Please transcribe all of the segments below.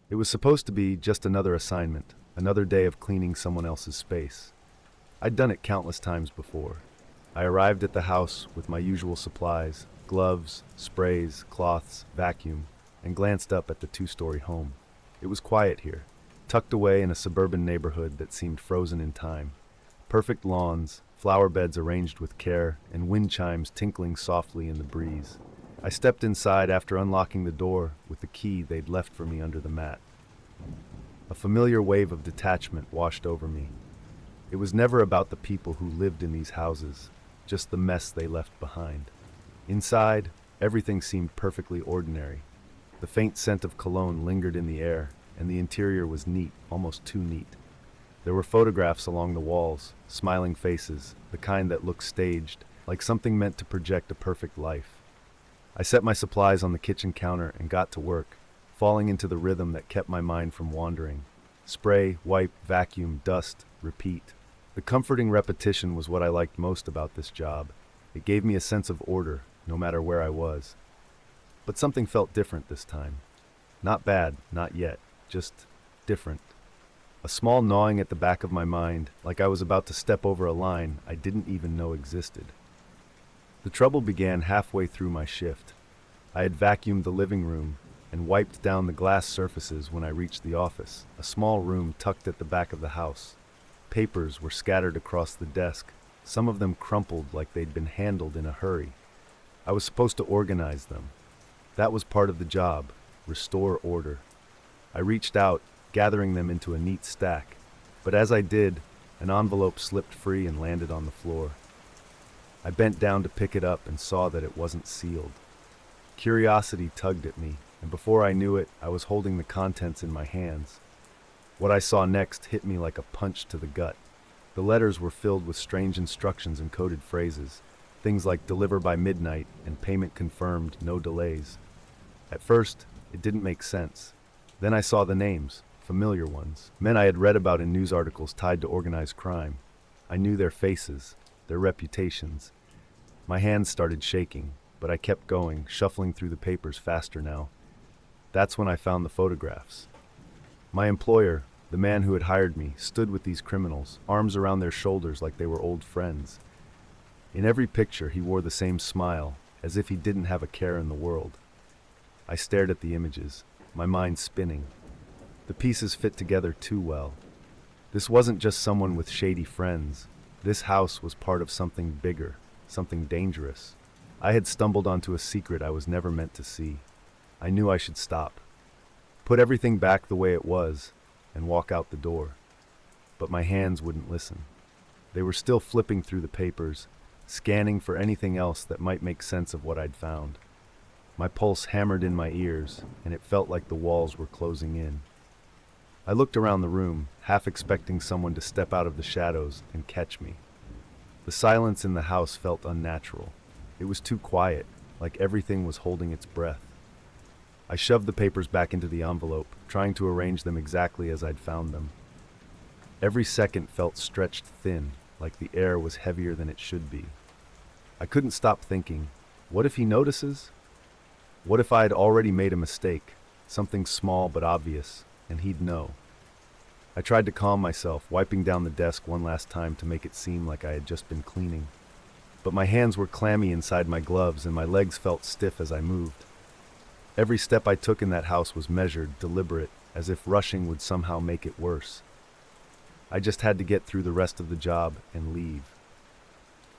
It was supposed to be just another assignment, another day of cleaning someone else's space. I'd done it countless times before. I arrived at the house with my usual supplies, gloves, sprays, cloths, vacuum, and glanced up at the two-story home. It was quiet here, tucked away in a suburban neighborhood that seemed frozen in time. Perfect lawns, flower beds arranged with care, and wind chimes tinkling softly in the breeze. I stepped inside after unlocking the door with the key they'd left for me under the mat. A familiar wave of detachment washed over me. It was never about the people who lived in these houses, just the mess they left behind. Inside, everything seemed perfectly ordinary. The faint scent of cologne lingered in the air, and the interior was neat, almost too neat. There were photographs along the walls, smiling faces, the kind that looked staged, like something meant to project a perfect life. I set my supplies on the kitchen counter and got to work, falling into the rhythm that kept my mind from wandering. Spray, wipe, vacuum, dust, repeat. The comforting repetition was what I liked most about this job. It gave me a sense of order, no matter where I was. But something felt different this time. Not bad, not yet, just different. A small gnawing at the back of my mind, like I was about to step over a line I didn't even know existed. The trouble began halfway through my shift. I had vacuumed the living room and wiped down the glass surfaces when I reached the office, a small room tucked at the back of the house. Papers were scattered across the desk, some of them crumpled like they'd been handled in a hurry. I was supposed to organize them. That was part of the job, restore order. I reached out, gathering them into a neat stack, but as I did, an envelope slipped free and landed on the floor. I bent down to pick it up and saw that it wasn't sealed. Curiosity tugged at me, and before I knew it, I was holding the contents in my hands. What I saw next hit me like a punch to the gut. The letters were filled with strange instructions and coded phrases, things like deliver by midnight and payment confirmed, no delays. At first, it didn't make sense. Then I saw the names, familiar ones, men I had read about in news articles tied to organized crime. I knew their faces, their reputations. My hands started shaking, but I kept going, shuffling through the papers faster now. That's when I found the photographs. My employer, the man who had hired me, stood with these criminals, arms around their shoulders like they were old friends. In every picture, he wore the same smile, as if he didn't have a care in the world. I stared at the images, my mind spinning. The pieces fit together too well. This wasn't just someone with shady friends. This house was part of something bigger, something dangerous. I had stumbled onto a secret I was never meant to see. I knew I should stop, put everything back the way it was, and walk out the door. But my hands wouldn't listen. They were still flipping through the papers, scanning for anything else that might make sense of what I'd found. My pulse hammered in my ears, and it felt like the walls were closing in. I looked around the room, half expecting someone to step out of the shadows and catch me. The silence in the house felt unnatural. It was too quiet, like everything was holding its breath. I shoved the papers back into the envelope, trying to arrange them exactly as I'd found them. Every second felt stretched thin, like the air was heavier than it should be. I couldn't stop thinking, what if he notices? What if I had already made a mistake, something small but obvious, and he'd know? I tried to calm myself, wiping down the desk one last time to make it seem like I had just been cleaning. But my hands were clammy inside my gloves and my legs felt stiff as I moved. Every step I took in that house was measured, deliberate, as if rushing would somehow make it worse. I just had to get through the rest of the job and leave.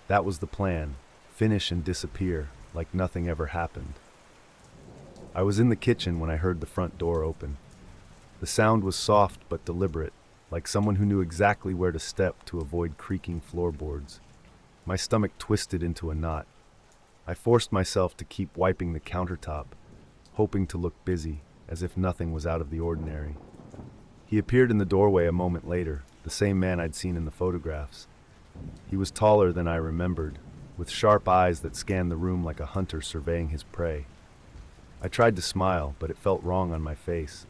That was the plan, finish and disappear, like nothing ever happened. I was in the kitchen when I heard the front door open. The sound was soft but deliberate, like someone who knew exactly where to step to avoid creaking floorboards. My stomach twisted into a knot. I forced myself to keep wiping the countertop, hoping to look busy, as if nothing was out of the ordinary. He appeared in the doorway a moment later, the same man I'd seen in the photographs. He was taller than I remembered, with sharp eyes that scanned the room like a hunter surveying his prey. I tried to smile, but it felt wrong on my face.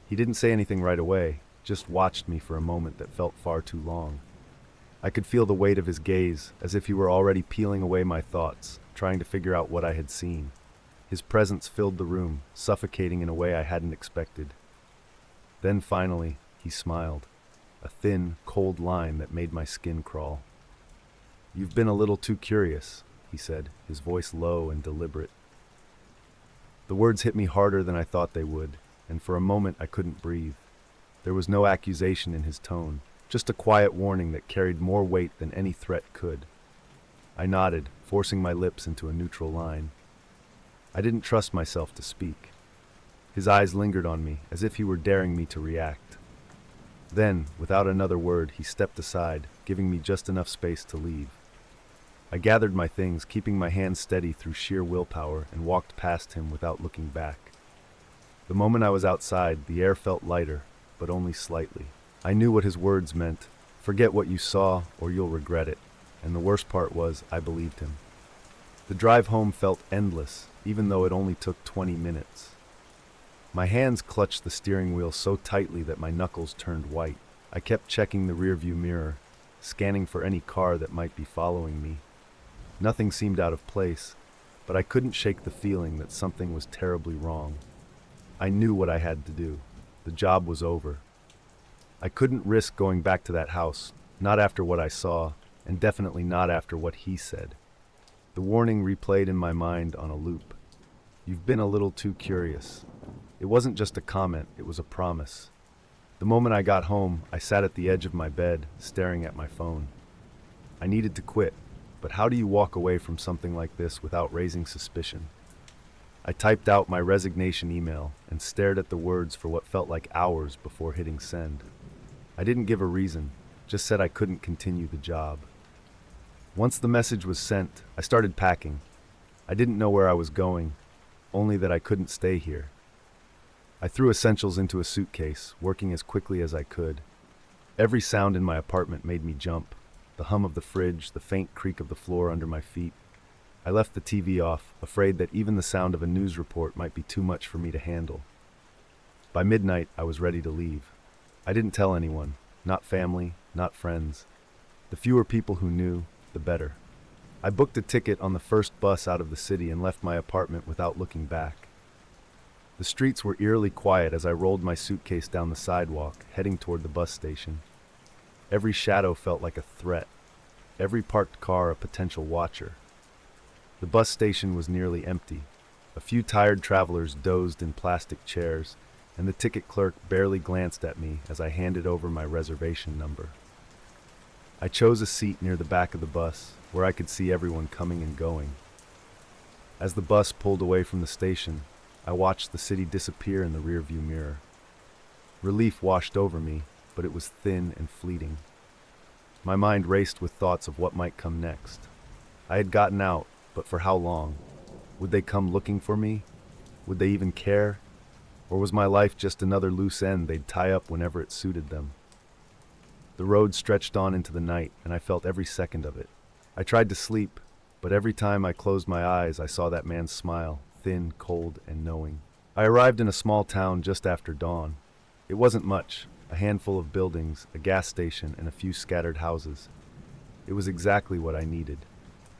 He didn't say anything right away, just watched me for a moment that felt far too long. I could feel the weight of his gaze, as if he were already peeling away my thoughts, trying to figure out what I had seen. His presence filled the room, suffocating in a way I hadn't expected. Then finally, he smiled, a thin, cold line that made my skin crawl. "You've been a little too curious," he said, his voice low and deliberate. The words hit me harder than I thought they would, and for a moment I couldn't breathe. There was no accusation in his tone, just a quiet warning that carried more weight than any threat could. I nodded, forcing my lips into a neutral line. I didn't trust myself to speak. His eyes lingered on me, as if he were daring me to react. Then, without another word, he stepped aside, giving me just enough space to leave. I gathered my things, keeping my hands steady through sheer willpower, and walked past him without looking back. The moment I was outside, the air felt lighter, but only slightly. I knew what his words meant. Forget what you saw, or you'll regret it. And the worst part was, I believed him. The drive home felt endless, even though it only took 20 minutes. My hands clutched the steering wheel so tightly that my knuckles turned white. I kept checking the rearview mirror, scanning for any car that might be following me. Nothing seemed out of place, but I couldn't shake the feeling that something was terribly wrong. I knew what I had to do. The job was over. I couldn't risk going back to that house, not after what I saw, and definitely not after what he said. The warning replayed in my mind on a loop. "You've been a little too curious." It wasn't just a comment, it was a promise. The moment I got home, I sat at the edge of my bed, staring at my phone. I needed to quit, but how do you walk away from something like this without raising suspicion? I typed out my resignation email and stared at the words for what felt like hours before hitting send. I didn't give a reason, just said I couldn't continue the job. Once the message was sent, I started packing. I didn't know where I was going, only that I couldn't stay here. I threw essentials into a suitcase, working as quickly as I could. Every sound in my apartment made me jump. The hum of the fridge, the faint creak of the floor under my feet. I left the TV off, afraid that even the sound of a news report might be too much for me to handle. By midnight, I was ready to leave. I didn't tell anyone, not family, not friends. The fewer people who knew, the better. I booked a ticket on the first bus out of the city and left my apartment without looking back. The streets were eerily quiet as I rolled my suitcase down the sidewalk, heading toward the bus station. Every shadow felt like a threat, every parked car a potential watcher. The bus station was nearly empty. A few tired travelers dozed in plastic chairs, and the ticket clerk barely glanced at me as I handed over my reservation number. I chose a seat near the back of the bus, where I could see everyone coming and going. As the bus pulled away from the station, I watched the city disappear in the rearview mirror. Relief washed over me, but it was thin and fleeting. My mind raced with thoughts of what might come next. I had gotten out, but for how long? Would they come looking for me? Would they even care? Or was my life just another loose end they'd tie up whenever it suited them? The road stretched on into the night, and I felt every second of it. I tried to sleep, but every time I closed my eyes, I saw that man's smile, thin, cold, and knowing. I arrived in a small town just after dawn. It wasn't much, a handful of buildings, a gas station, and a few scattered houses. It was exactly what I needed.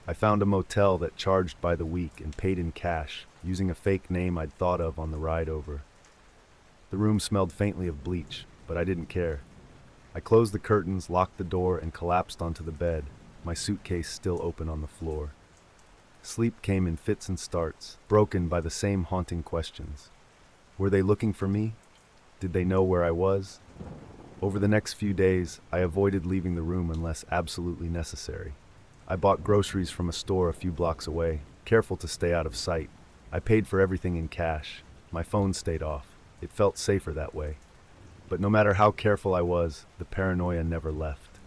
I found a motel that charged by the week and paid in cash, using a fake name I'd thought of on the ride over. The room smelled faintly of bleach, but I didn't care. I closed the curtains, locked the door, and collapsed onto the bed, my suitcase still open on the floor. Sleep came in fits and starts, broken by the same haunting questions. Were they looking for me? Did they know where I was? Over the next few days, I avoided leaving the room unless absolutely necessary. I bought groceries from a store a few blocks away, careful to stay out of sight. I paid for everything in cash. My phone stayed off. It felt safer that way. But no matter how careful I was, the paranoia never left.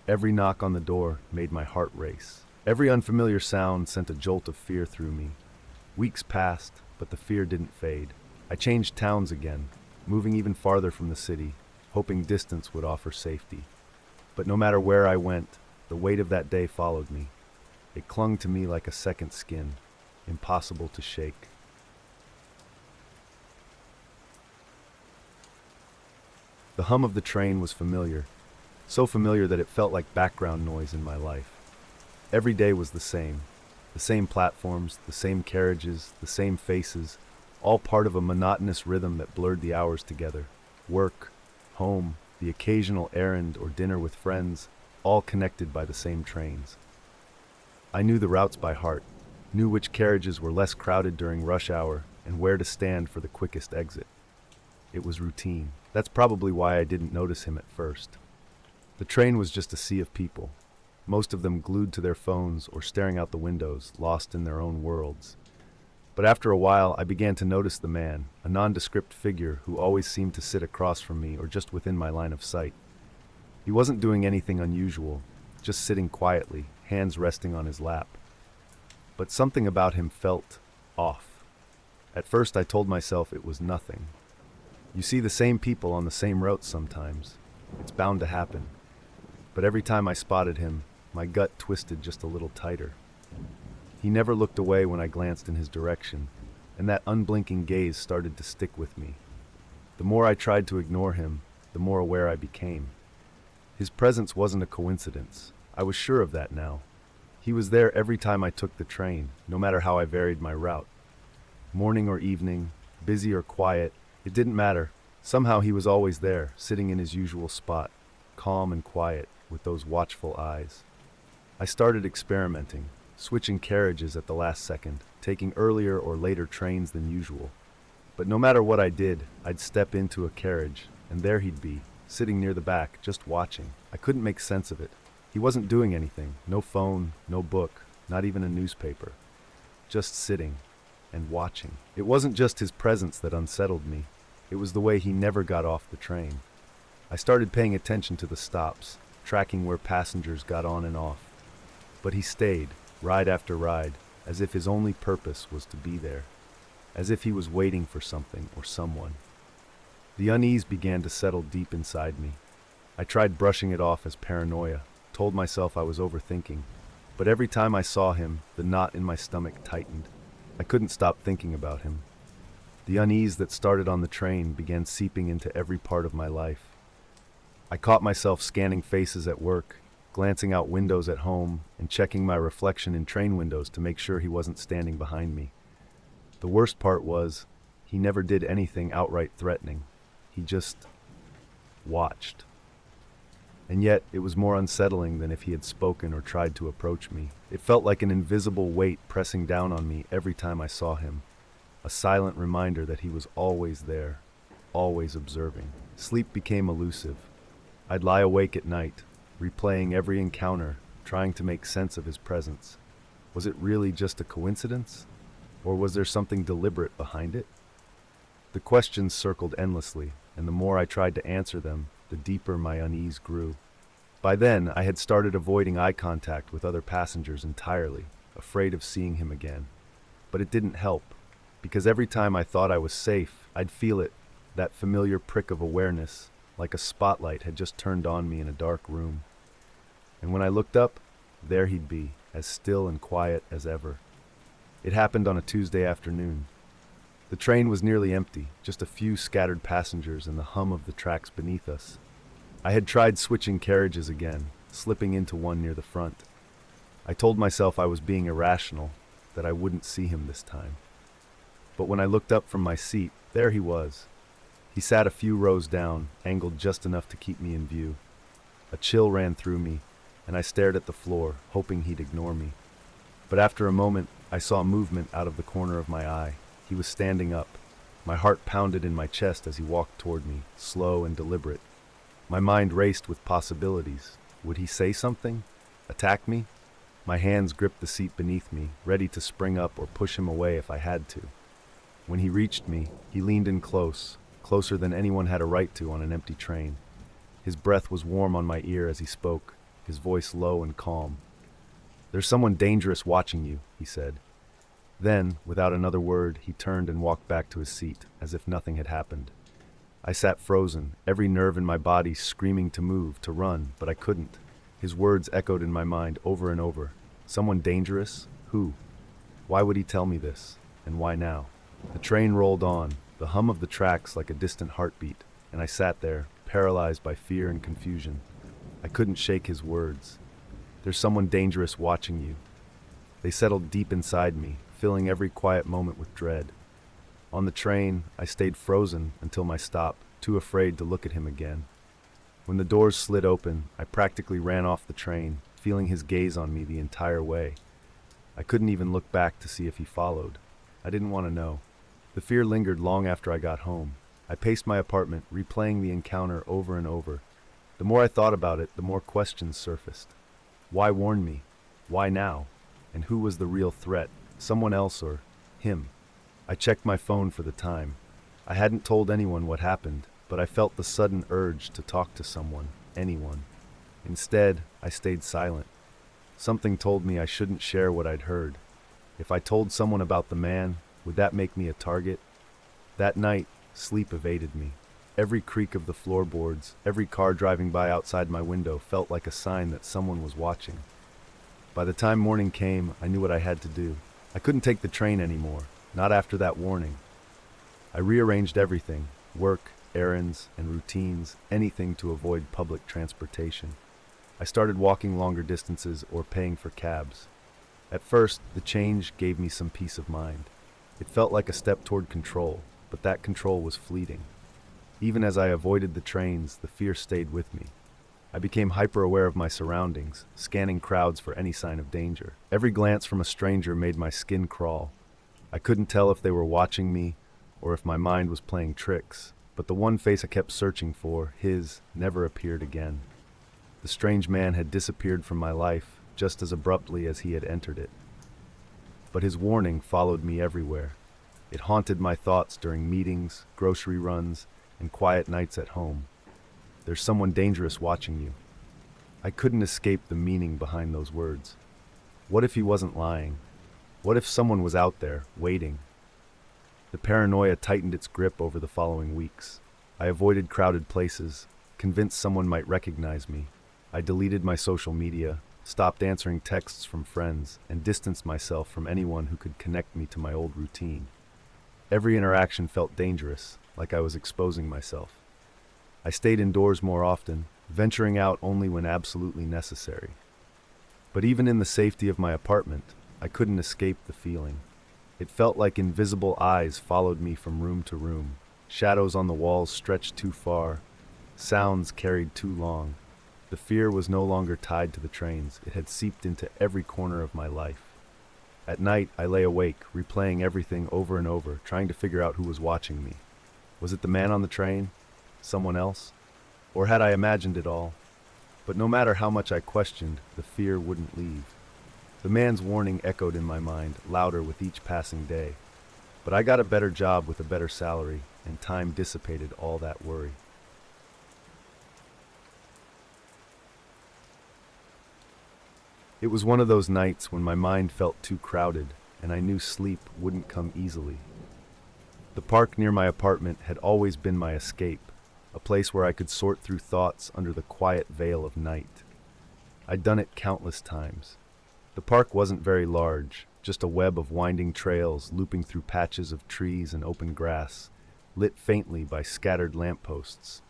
Every knock on the door made my heart race. Every unfamiliar sound sent a jolt of fear through me. Weeks passed, but the fear didn't fade. I changed towns again, moving even farther from the city, hoping distance would offer safety. But no matter where I went, the weight of that day followed me. It clung to me like a second skin, impossible to shake. The hum of the train was familiar, so familiar that it felt like background noise in my life. Every day was the same platforms, the same carriages, the same faces, all part of a monotonous rhythm that blurred the hours together. work, home, the occasional errand or dinner with friends, all connected by the same trains. I knew the routes by heart, knew which carriages were less crowded during rush hour and where to stand for the quickest exit. It was routine. That's probably why I didn't notice him at first. The train was just a sea of people, most of them glued to their phones or staring out the windows, lost in their own worlds. But after a while, I began to notice the man, a nondescript figure who always seemed to sit across from me or just within my line of sight. He wasn't doing anything unusual, just sitting quietly, hands resting on his lap. But something about him felt off. At first, I told myself it was nothing. You see the same people on the same routes sometimes. It's bound to happen. But every time I spotted him, my gut twisted just a little tighter. He never looked away when I glanced in his direction, and that unblinking gaze started to stick with me. The more I tried to ignore him, the more aware I became. His presence wasn't a coincidence. I was sure of that now. He was there every time I took the train, no matter how I varied my route. Morning or evening, busy or quiet, it didn't matter. Somehow he was always there, sitting in his usual spot, calm and quiet, with those watchful eyes. I started experimenting, switching carriages at the last second, taking earlier or later trains than usual. But no matter what I did, I'd step into a carriage, and there he'd be, sitting near the back, just watching. I couldn't make sense of it. He wasn't doing anything, no phone, no book, not even a newspaper. Just sitting and watching. It wasn't just his presence that unsettled me. It was the way he never got off the train. I started paying attention to the stops, tracking where passengers got on and off. But he stayed, ride after ride, as if his only purpose was to be there, as if he was waiting for something or someone. The unease began to settle deep inside me. I tried brushing it off as paranoia, told myself I was overthinking, but every time I saw him, the knot in my stomach tightened. I couldn't stop thinking about him. The unease that started on the train began seeping into every part of my life. I caught myself scanning faces at work, glancing out windows at home, and checking my reflection in train windows to make sure he wasn't standing behind me. The worst part was, he never did anything outright threatening. He just watched. And yet, it was more unsettling than if he had spoken or tried to approach me. It felt like an invisible weight pressing down on me every time I saw him. A silent reminder that he was always there, always observing. Sleep became elusive. I'd lie awake at night, replaying every encounter, trying to make sense of his presence. Was it really just a coincidence? Or was there something deliberate behind it? The questions circled endlessly, and the more I tried to answer them, the deeper my unease grew. By then, I had started avoiding eye contact with other passengers entirely, afraid of seeing him again. But it didn't help, because every time I thought I was safe, I'd feel it, that familiar prick of awareness, like a spotlight had just turned on me in a dark room. And when I looked up, there he'd be, as still and quiet as ever. It happened on a Tuesday afternoon. The train was nearly empty, just a few scattered passengers and the hum of the tracks beneath us. I had tried switching carriages again, slipping into one near the front. I told myself I was being irrational, that I wouldn't see him this time. But when I looked up from my seat, there he was. He sat a few rows down, angled just enough to keep me in view. A chill ran through me, and I stared at the floor, hoping he'd ignore me. But after a moment, I saw movement out of the corner of my eye. He was standing up. My heart pounded in my chest as he walked toward me, slow and deliberate. My mind raced with possibilities. Would he say something? Attack me? My hands gripped the seat beneath me, ready to spring up or push him away if I had to. When he reached me, he leaned in close, closer than anyone had a right to on an empty train. His breath was warm on my ear as he spoke, his voice low and calm. "There's someone dangerous watching you," he said. Then, without another word, he turned and walked back to his seat, as if nothing had happened. I sat frozen, every nerve in my body screaming to move, to run, but I couldn't. His words echoed in my mind over and over. Someone dangerous? Who? Why would he tell me this? And why now? The train rolled on, the hum of the tracks like a distant heartbeat, and I sat there, paralyzed by fear and confusion. I couldn't shake his words. "There's someone dangerous watching you." They settled deep inside me, filling every quiet moment with dread. On the train, I stayed frozen until my stop, too afraid to look at him again. When the doors slid open, I practically ran off the train, feeling his gaze on me the entire way. I couldn't even look back to see if he followed. I didn't want to know. The fear lingered long after I got home. I paced my apartment, replaying the encounter over and over. The more I thought about it, the more questions surfaced. Why warn me? Why now? And who was the real threat? Someone else or him? I checked my phone for the time. I hadn't told anyone what happened, but I felt the sudden urge to talk to someone, anyone. Instead, I stayed silent. Something told me I shouldn't share what I'd heard. If I told someone about the man, would that make me a target? That night, sleep evaded me. Every creak of the floorboards, every car driving by outside my window felt like a sign that someone was watching. By the time morning came, I knew what I had to do. I couldn't take the train anymore, not after that warning. I rearranged everything, work, errands, and routines, anything to avoid public transportation. I started walking longer distances or paying for cabs. At first, the change gave me some peace of mind. It felt like a step toward control, but that control was fleeting. Even as I avoided the trains, the fear stayed with me. I became hyper-aware of my surroundings, scanning crowds for any sign of danger. Every glance from a stranger made my skin crawl. I couldn't tell if they were watching me or if my mind was playing tricks, but the one face I kept searching for, his, never appeared again. The strange man had disappeared from my life just as abruptly as he had entered it. But his warning followed me everywhere. It haunted my thoughts during meetings, grocery runs, and quiet nights at home. There's someone dangerous watching you. I couldn't escape the meaning behind those words. What if he wasn't lying? What if someone was out there, waiting? The paranoia tightened its grip over the following weeks. I avoided crowded places, convinced someone might recognize me. I deleted my social media, stopped answering texts from friends, and distanced myself from anyone who could connect me to my old routine. Every interaction felt dangerous, like I was exposing myself. I stayed indoors more often, venturing out only when absolutely necessary. But even in the safety of my apartment, I couldn't escape the feeling. It felt like invisible eyes followed me from room to room. Shadows on the walls stretched too far. Sounds carried too long. The fear was no longer tied to the trains. It had seeped into every corner of my life. At night, I lay awake, replaying everything over and over, trying to figure out who was watching me. Was it the man on the train? Someone else? Or had I imagined it all? But no matter how much I questioned, the fear wouldn't leave. The man's warning echoed in my mind, louder with each passing day. But I got a better job with a better salary, and time dissipated all that worry. It was one of those nights when my mind felt too crowded, and I knew sleep wouldn't come easily. The park near my apartment had always been my escape, a place where I could sort through thoughts under the quiet veil of night. I'd done it countless times. The park wasn't very large, just a web of winding trails looping through patches of trees and open grass, lit faintly by scattered lampposts.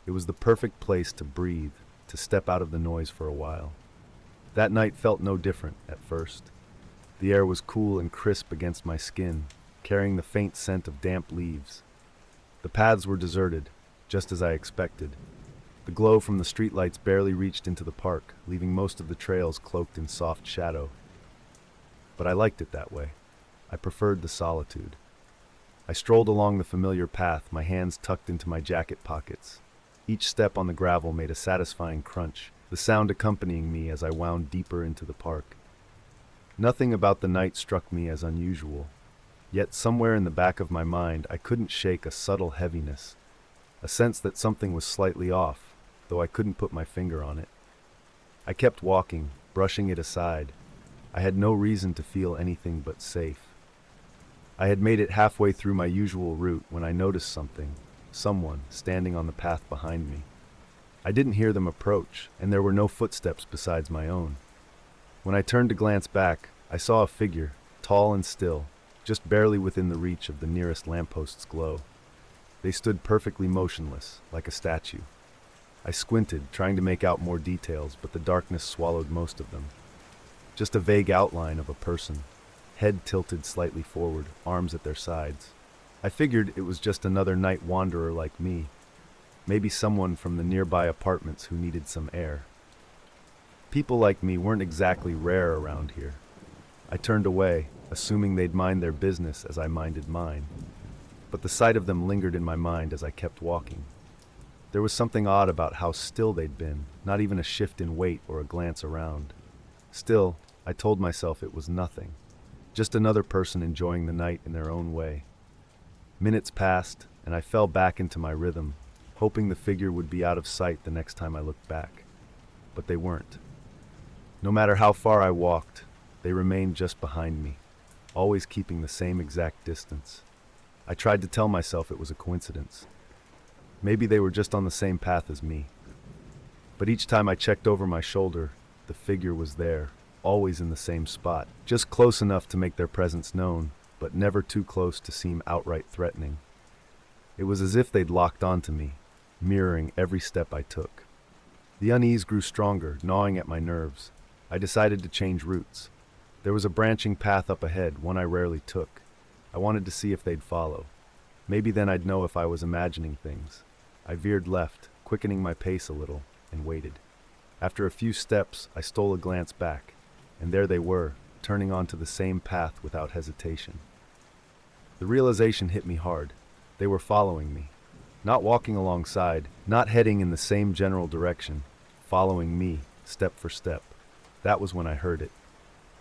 It was the perfect place to breathe, to step out of the noise for a while. That night felt no different at first. The air was cool and crisp against my skin, carrying the faint scent of damp leaves. The paths were deserted, just as I expected. The glow from the streetlights barely reached into the park, leaving most of the trails cloaked in soft shadow. But I liked it that way. I preferred the solitude. I strolled along the familiar path, my hands tucked into my jacket pockets. Each step on the gravel made a satisfying crunch, the sound accompanying me as I wound deeper into the park. Nothing about the night struck me as unusual, yet somewhere in the back of my mind I couldn't shake a subtle heaviness, a sense that something was slightly off, though I couldn't put my finger on it. I kept walking, brushing it aside. I had no reason to feel anything but safe. I had made it halfway through my usual route when I noticed someone standing on the path behind me. I didn't hear them approach, and there were no footsteps besides my own. When I turned to glance back, I saw a figure, tall and still, just barely within the reach of the nearest lampost's glow. They stood perfectly motionless, like a statue. I squinted, trying to make out more details, but the darkness swallowed most of them. Just a vague outline of a person, head tilted slightly forward, arms at their sides. I figured it was just another night wanderer like me. Maybe someone from the nearby apartments who needed some air. People like me weren't exactly rare around here. I turned away, assuming they'd mind their business as I minded mine. But the sight of them lingered in my mind as I kept walking. There was something odd about how still they'd been, not even a shift in weight or a glance around. Still, I told myself it was nothing. Just another person enjoying the night in their own way. Minutes passed, and I fell back into my rhythm, hoping the figure would be out of sight the next time I looked back. But they weren't. No matter how far I walked, they remained just behind me, always keeping the same exact distance. I tried to tell myself it was a coincidence. Maybe they were just on the same path as me. But each time I checked over my shoulder, the figure was there, always in the same spot, just close enough to make their presence known, but never too close to seem outright threatening. It was as if they'd locked onto me, mirroring every step I took. The unease grew stronger, gnawing at my nerves. I decided to change routes. There was a branching path up ahead, one I rarely took. I wanted to see if they'd follow. Maybe then I'd know if I was imagining things. I veered left, quickening my pace a little, and waited. After a few steps, I stole a glance back, and there they were, turning onto the same path without hesitation. The realization hit me hard. They were following me. Not walking alongside, not heading in the same general direction, following me, step for step. That was when I heard it.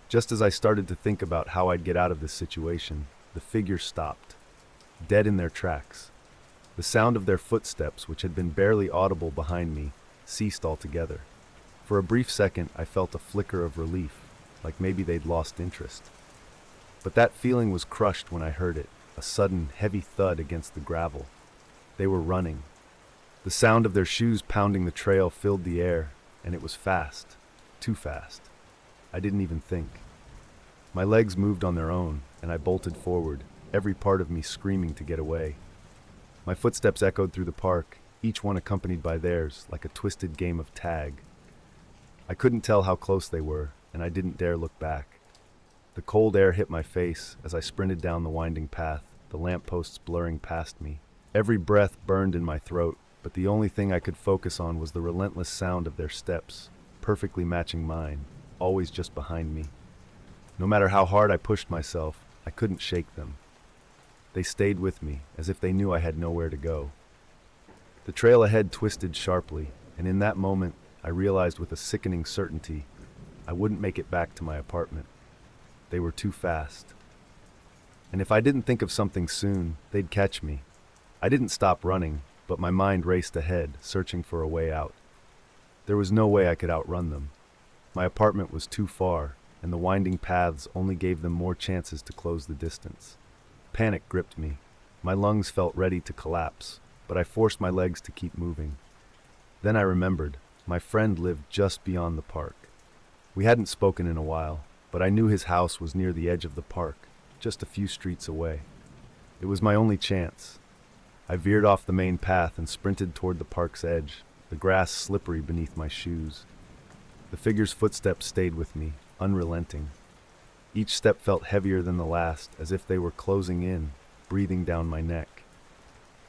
Just as I started to think about how I'd get out of this situation, the figure stopped, dead in their tracks. The sound of their footsteps, which had been barely audible behind me, ceased altogether. For a brief second, I felt a flicker of relief, like maybe they'd lost interest. But that feeling was crushed when I heard it, a sudden, heavy thud against the gravel. They were running. The sound of their shoes pounding the trail filled the air, and it was fast, too fast. I didn't even think. My legs moved on their own, and I bolted forward, every part of me screaming to get away. My footsteps echoed through the park, each one accompanied by theirs, like a twisted game of tag. I couldn't tell how close they were, and I didn't dare look back. The cold air hit my face as I sprinted down the winding path, the lampposts blurring past me. Every breath burned in my throat, but the only thing I could focus on was the relentless sound of their steps, perfectly matching mine, always just behind me. No matter how hard I pushed myself, I couldn't shake them. They stayed with me, as if they knew I had nowhere to go. The trail ahead twisted sharply, and in that moment, I realized with a sickening certainty, I wouldn't make it back to my apartment. They were too fast. And if I didn't think of something soon, they'd catch me. I didn't stop running, but my mind raced ahead, searching for a way out. There was no way I could outrun them. My apartment was too far, and the winding paths only gave them more chances to close the distance. Panic gripped me. My lungs felt ready to collapse, but I forced my legs to keep moving. Then I remembered, my friend lived just beyond the park. We hadn't spoken in a while, but I knew his house was near the edge of the park, just a few streets away. It was my only chance. I veered off the main path and sprinted toward the park's edge, the grass slippery beneath my shoes. The figure's footsteps stayed with me, unrelenting. Each step felt heavier than the last, as if they were closing in, breathing down my neck.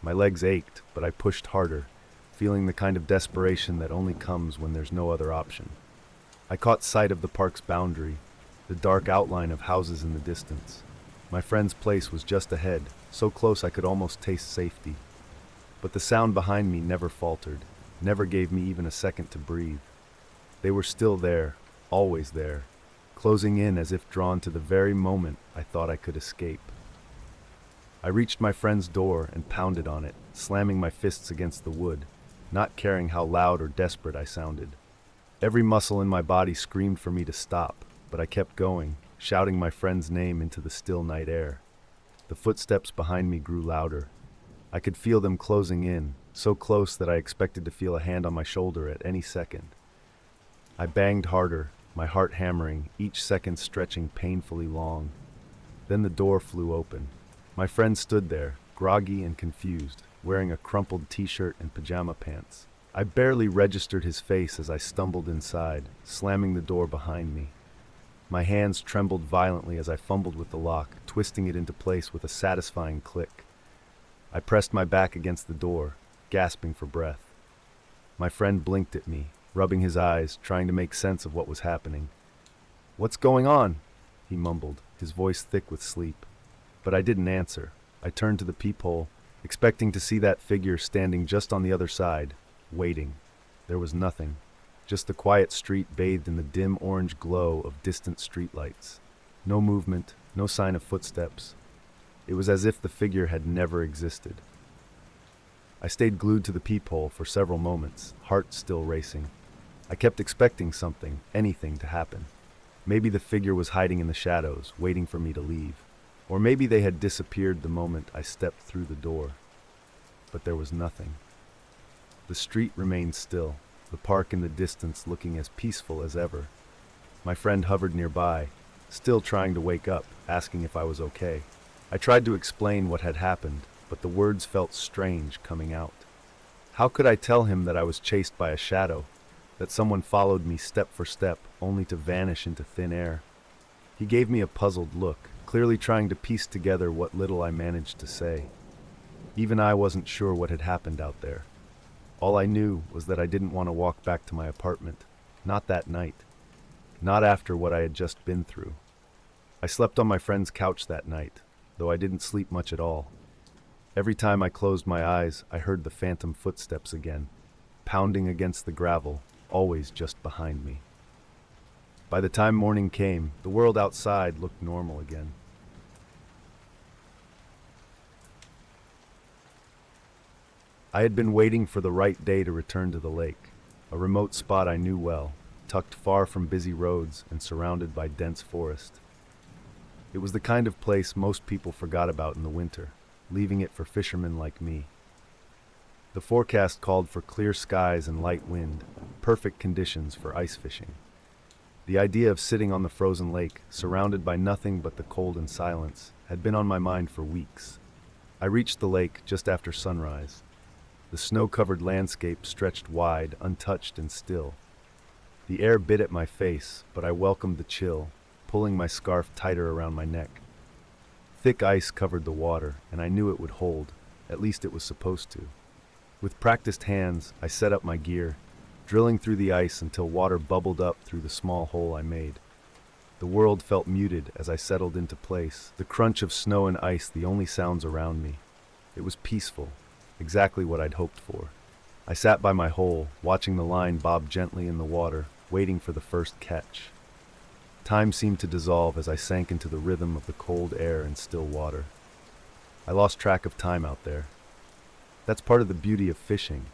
My legs ached, but I pushed harder, feeling the kind of desperation that only comes when there's no other option. I caught sight of the park's boundary, the dark outline of houses in the distance. My friend's place was just ahead, so close I could almost taste safety. But the sound behind me never faltered, never gave me even a second to breathe. They were still there, always there, closing in as if drawn to the very moment I thought I could escape. I reached my friend's door and pounded on it, slamming my fists against the wood, not caring how loud or desperate I sounded. Every muscle in my body screamed for me to stop, but I kept going, shouting my friend's name into the still night air. The footsteps behind me grew louder. I could feel them closing in, so close that I expected to feel a hand on my shoulder at any second. I banged harder, my heart hammering, each second stretching painfully long. Then the door flew open. My friend stood there, groggy and confused, wearing a crumpled t-shirt and pajama pants. I barely registered his face as I stumbled inside, slamming the door behind me. My hands trembled violently as I fumbled with the lock, twisting it into place with a satisfying click. I pressed my back against the door, gasping for breath. My friend blinked at me, rubbing his eyes, trying to make sense of what was happening. "What's going on?" he mumbled, his voice thick with sleep. But I didn't answer. I turned to the peephole, expecting to see that figure standing just on the other side, waiting. There was nothing, just the quiet street bathed in the dim orange glow of distant streetlights. No movement, no sign of footsteps. It was as if the figure had never existed. I stayed glued to the peephole for several moments, heart still racing. I kept expecting something, anything to happen. Maybe the figure was hiding in the shadows, waiting for me to leave. Or maybe they had disappeared the moment I stepped through the door. But there was nothing. The street remained still, the park in the distance looking as peaceful as ever. My friend hovered nearby, still trying to wake up, asking if I was okay. I tried to explain what had happened, but the words felt strange coming out. How could I tell him that I was chased by a shadow, that someone followed me step for step, only to vanish into thin air? He gave me a puzzled look, clearly trying to piece together what little I managed to say. Even I wasn't sure what had happened out there. All I knew was that I didn't want to walk back to my apartment. Not that night. Not after what I had just been through. I slept on my friend's couch that night, though I didn't sleep much at all. Every time I closed my eyes, I heard the phantom footsteps again, pounding against the gravel, always just behind me. By the time morning came, the world outside looked normal again. I had been waiting for the right day to return to the lake, a remote spot I knew well, tucked far from busy roads and surrounded by dense forest. It was the kind of place most people forgot about in the winter, leaving it for fishermen like me. The forecast called for clear skies and light wind, perfect conditions for ice fishing. The idea of sitting on the frozen lake, surrounded by nothing but the cold and silence, had been on my mind for weeks. I reached the lake just after sunrise. The snow-covered landscape stretched wide, untouched and still. The air bit at my face, but I welcomed the chill, pulling my scarf tighter around my neck. Thick ice covered the water, and I knew it would hold, at least it was supposed to. With practiced hands, I set up my gear, drilling through the ice until water bubbled up through the small hole I made. The world felt muted as I settled into place, the crunch of snow and ice the only sounds around me. It was peaceful, exactly what I'd hoped for. I sat by my hole, watching the line bob gently in the water, waiting for the first catch. Time seemed to dissolve as I sank into the rhythm of the cold air and still water. I lost track of time out there. That's part of the beauty of fishing.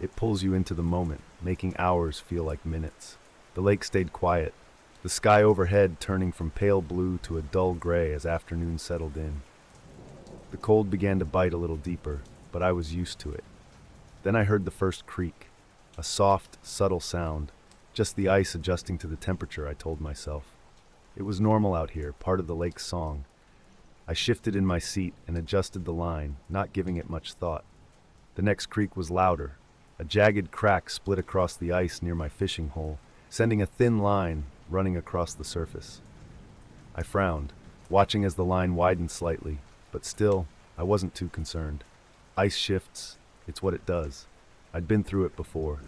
It pulls you into the moment, making hours feel like minutes. The lake stayed quiet, the sky overhead turning from pale blue to a dull gray as afternoon settled in. The cold began to bite a little deeper, but I was used to it. Then I heard the first creak, a soft, subtle sound, just the ice adjusting to the temperature, I told myself. It was normal out here, part of the lake's song. I shifted in my seat and adjusted the line, not giving it much thought. The next creak was louder. A jagged crack split across the ice near my fishing hole, sending a thin line running across the surface. I frowned, watching as the line widened slightly, but still, I wasn't too concerned. Ice shifts, it's what it does. I'd been through it before.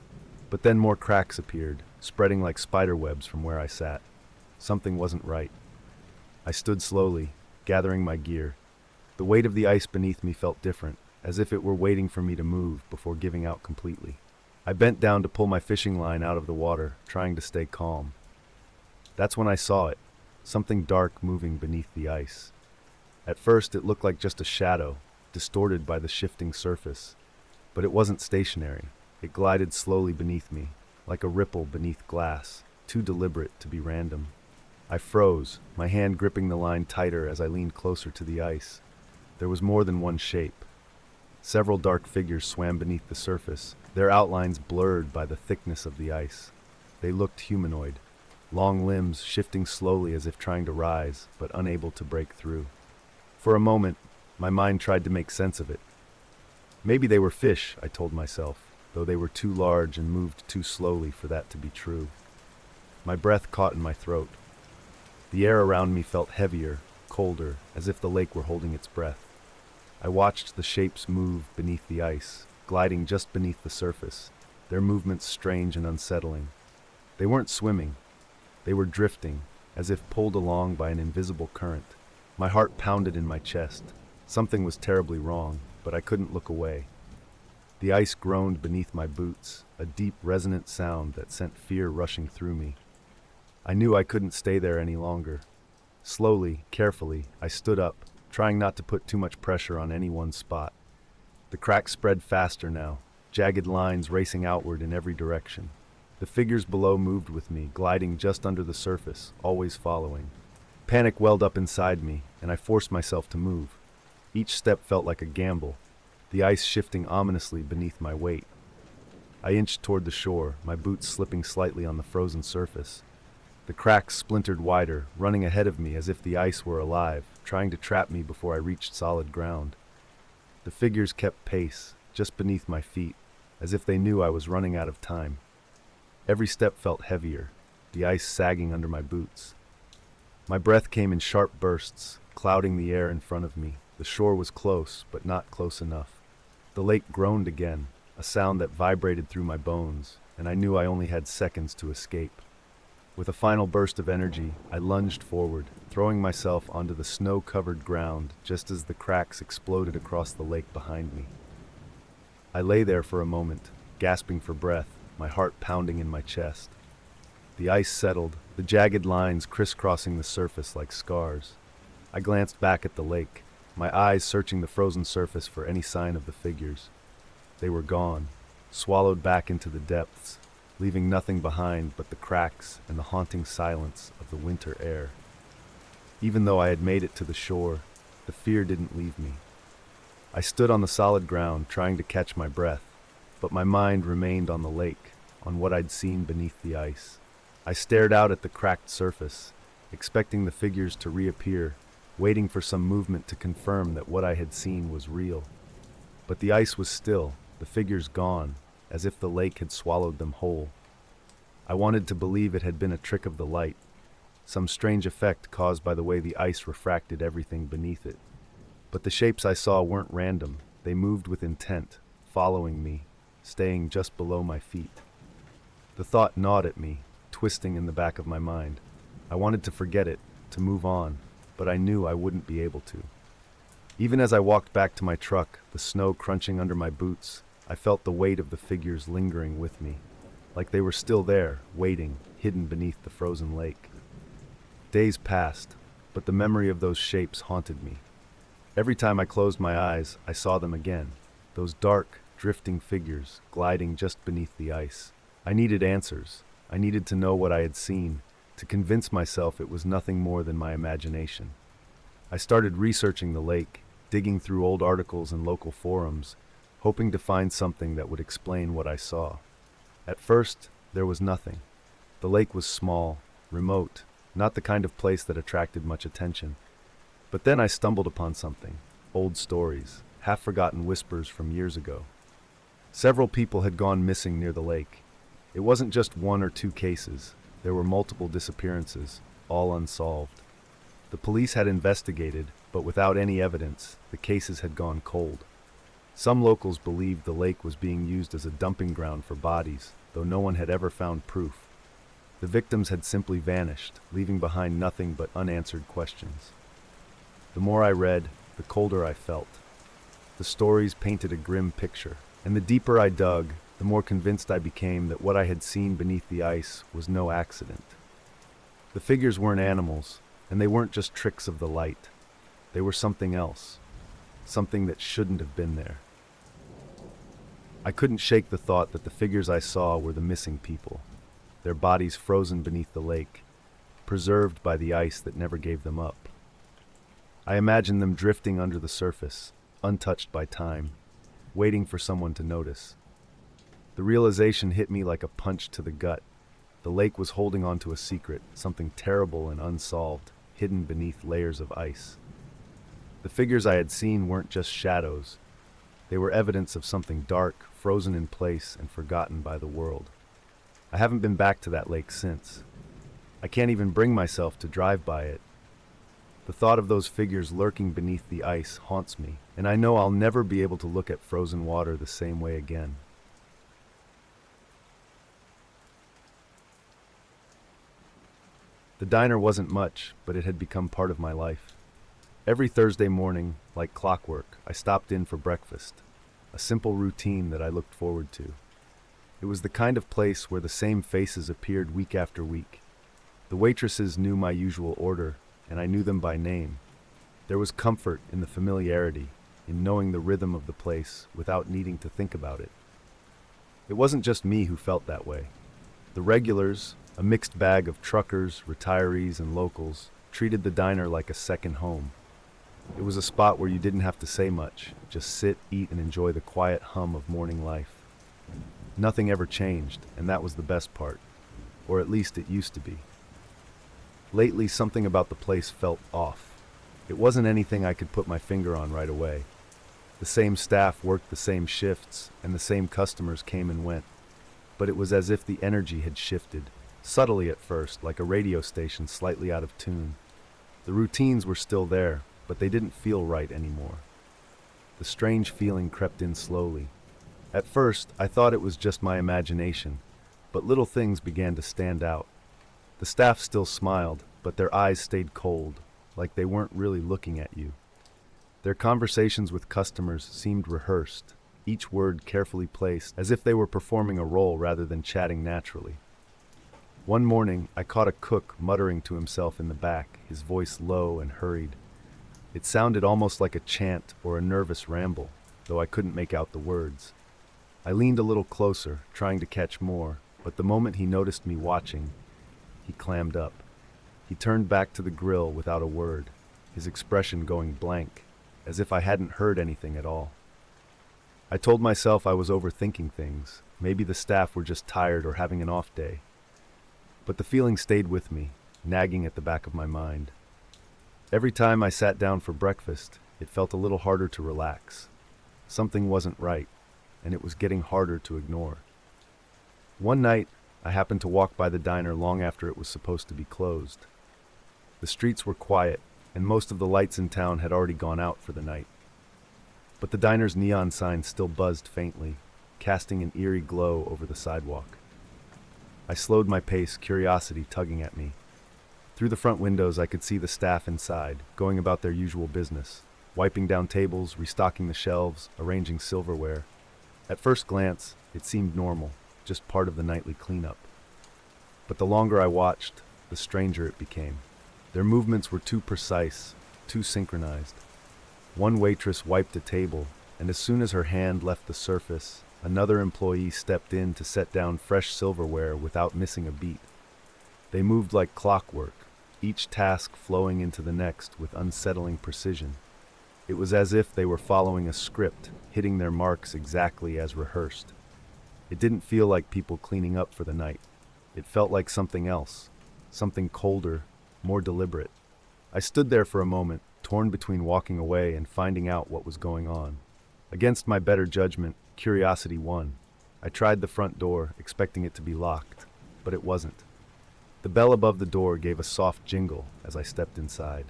But then more cracks appeared, spreading like spider webs from where I sat. Something wasn't right. I stood slowly, gathering my gear. The weight of the ice beneath me felt different, as if it were waiting for me to move before giving out completely. I bent down to pull my fishing line out of the water, trying to stay calm. That's when I saw it, something dark moving beneath the ice. At first it looked like just a shadow, distorted by the shifting surface. But it wasn't stationary. It glided slowly beneath me, like a ripple beneath glass, too deliberate to be random. I froze, my hand gripping the line tighter as I leaned closer to the ice. There was more than one shape. Several dark figures swam beneath the surface, their outlines blurred by the thickness of the ice. They looked humanoid, long limbs shifting slowly as if trying to rise, but unable to break through. For a moment, my mind tried to make sense of it. Maybe they were fish, I told myself, though they were too large and moved too slowly for that to be true. My breath caught in my throat. The air around me felt heavier, colder, as if the lake were holding its breath. I watched the shapes move beneath the ice, gliding just beneath the surface, their movements strange and unsettling. They weren't swimming, they were drifting, as if pulled along by an invisible current. My heart pounded in my chest. Something was terribly wrong, but I couldn't look away. The ice groaned beneath my boots, a deep, resonant sound that sent fear rushing through me. I knew I couldn't stay there any longer. Slowly, carefully, I stood up, trying not to put too much pressure on any one spot. The cracks spread faster now, jagged lines racing outward in every direction. The figures below moved with me, gliding just under the surface, always following. Panic welled up inside me, and I forced myself to move. Each step felt like a gamble, the ice shifting ominously beneath my weight. I inched toward the shore, my boots slipping slightly on the frozen surface. The cracks splintered wider, running ahead of me as if the ice were alive, trying to trap me before I reached solid ground. The figures kept pace, just beneath my feet, as if they knew I was running out of time. Every step felt heavier, the ice sagging under my boots. My breath came in sharp bursts, clouding the air in front of me. The shore was close, but not close enough. The lake groaned again, a sound that vibrated through my bones, and I knew I only had seconds to escape. With a final burst of energy, I lunged forward, throwing myself onto the snow-covered ground just as the cracks exploded across the lake behind me. I lay there for a moment, gasping for breath, my heart pounding in my chest. The ice settled, the jagged lines crisscrossing the surface like scars. I glanced back at the lake, my eyes searching the frozen surface for any sign of the figures. They were gone, swallowed back into the depths, leaving nothing behind but the cracks and the haunting silence of the winter air. Even though I had made it to the shore, the fear didn't leave me. I stood on the solid ground, trying to catch my breath, but my mind remained on the lake, on what I'd seen beneath the ice. I stared out at the cracked surface, expecting the figures to reappear, waiting for some movement to confirm that what I had seen was real. But the ice was still, the figures gone, as if the lake had swallowed them whole. I wanted to believe it had been a trick of the light, some strange effect caused by the way the ice refracted everything beneath it. But the shapes I saw weren't random, they moved with intent, following me, staying just below my feet. The thought gnawed at me, twisting in the back of my mind. I wanted to forget it, to move on, but I knew I wouldn't be able to. Even as I walked back to my truck, the snow crunching under my boots, I felt the weight of the figures lingering with me, like they were still there, waiting, hidden beneath the frozen lake. Days passed, but the memory of those shapes haunted me. Every time I closed my eyes, I saw them again, those dark, drifting figures gliding just beneath the ice. I needed answers. I needed to know what I had seen, to convince myself it was nothing more than my imagination. I started researching the lake, digging through old articles and local forums, hoping to find something that would explain what I saw. At first, there was nothing. The lake was small, remote, not the kind of place that attracted much attention. But then I stumbled upon something, old stories, half-forgotten whispers from years ago. Several people had gone missing near the lake. It wasn't just one or two cases. There were multiple disappearances, all unsolved. The police had investigated, but without any evidence, the cases had gone cold. Some locals believed the lake was being used as a dumping ground for bodies, though no one had ever found proof. The victims had simply vanished, leaving behind nothing but unanswered questions. The more I read, the colder I felt. The stories painted a grim picture, and the deeper I dug, the more convinced I became that what I had seen beneath the ice was no accident. The figures weren't animals, and they weren't just tricks of the light. They were something else, something that shouldn't have been there. I couldn't shake the thought that the figures I saw were the missing people, their bodies frozen beneath the lake, preserved by the ice that never gave them up. I imagined them drifting under the surface, untouched by time, waiting for someone to notice. The realization hit me like a punch to the gut. The lake was holding on to a secret, something terrible and unsolved, hidden beneath layers of ice. The figures I had seen weren't just shadows. They were evidence of something dark, frozen in place and forgotten by the world. I haven't been back to that lake since. I can't even bring myself to drive by it. The thought of those figures lurking beneath the ice haunts me, and I know I'll never be able to look at frozen water the same way again. The diner wasn't much, but it had become part of my life. Every Thursday morning, like clockwork, I stopped in for breakfast, a simple routine that I looked forward to. It was the kind of place where the same faces appeared week after week. The waitresses knew my usual order, and I knew them by name. There was comfort in the familiarity, in knowing the rhythm of the place without needing to think about it. It wasn't just me who felt that way. The regulars, a mixed bag of truckers, retirees, and locals, treated the diner like a second home. It was a spot where you didn't have to say much, just sit, eat, and enjoy the quiet hum of morning life. Nothing ever changed, and that was the best part. Or at least it used to be. Lately, something about the place felt off. It wasn't anything I could put my finger on right away. The same staff worked the same shifts, and the same customers came and went. But it was as if the energy had shifted, subtly at first, like a radio station slightly out of tune. The routines were still there, but they didn't feel right anymore. The strange feeling crept in slowly. At first, I thought it was just my imagination, but little things began to stand out. The staff still smiled, but their eyes stayed cold, like they weren't really looking at you. Their conversations with customers seemed rehearsed, each word carefully placed, as if they were performing a role rather than chatting naturally. One morning, I caught a cook muttering to himself in the back, his voice low and hurried. It sounded almost like a chant or a nervous ramble, though I couldn't make out the words. I leaned a little closer, trying to catch more, but the moment he noticed me watching, he clammed up. He turned back to the grill without a word, his expression going blank, as if I hadn't heard anything at all. I told myself I was overthinking things. Maybe the staff were just tired or having an off day. But the feeling stayed with me, nagging at the back of my mind. Every time I sat down for breakfast, it felt a little harder to relax. Something wasn't right, and it was getting harder to ignore. One night, I happened to walk by the diner long after it was supposed to be closed. The streets were quiet, and most of the lights in town had already gone out for the night. But the diner's neon sign still buzzed faintly, casting an eerie glow over the sidewalk. I slowed my pace, curiosity tugging at me. Through the front windows, I could see the staff inside, going about their usual business, wiping down tables, restocking the shelves, arranging silverware. At first glance, it seemed normal, just part of the nightly cleanup. But the longer I watched, the stranger it became. Their movements were too precise, too synchronized. One waitress wiped a table, and as soon as her hand left the surface, another employee stepped in to set down fresh silverware without missing a beat. They moved like clockwork, each task flowing into the next with unsettling precision. It was as if they were following a script, hitting their marks exactly as rehearsed. It didn't feel like people cleaning up for the night. It felt like something else, something colder, more deliberate. I stood there for a moment, torn between walking away and finding out what was going on. Against my better judgment, curiosity won. I tried the front door, expecting it to be locked, but it wasn't. The bell above the door gave a soft jingle as I stepped inside.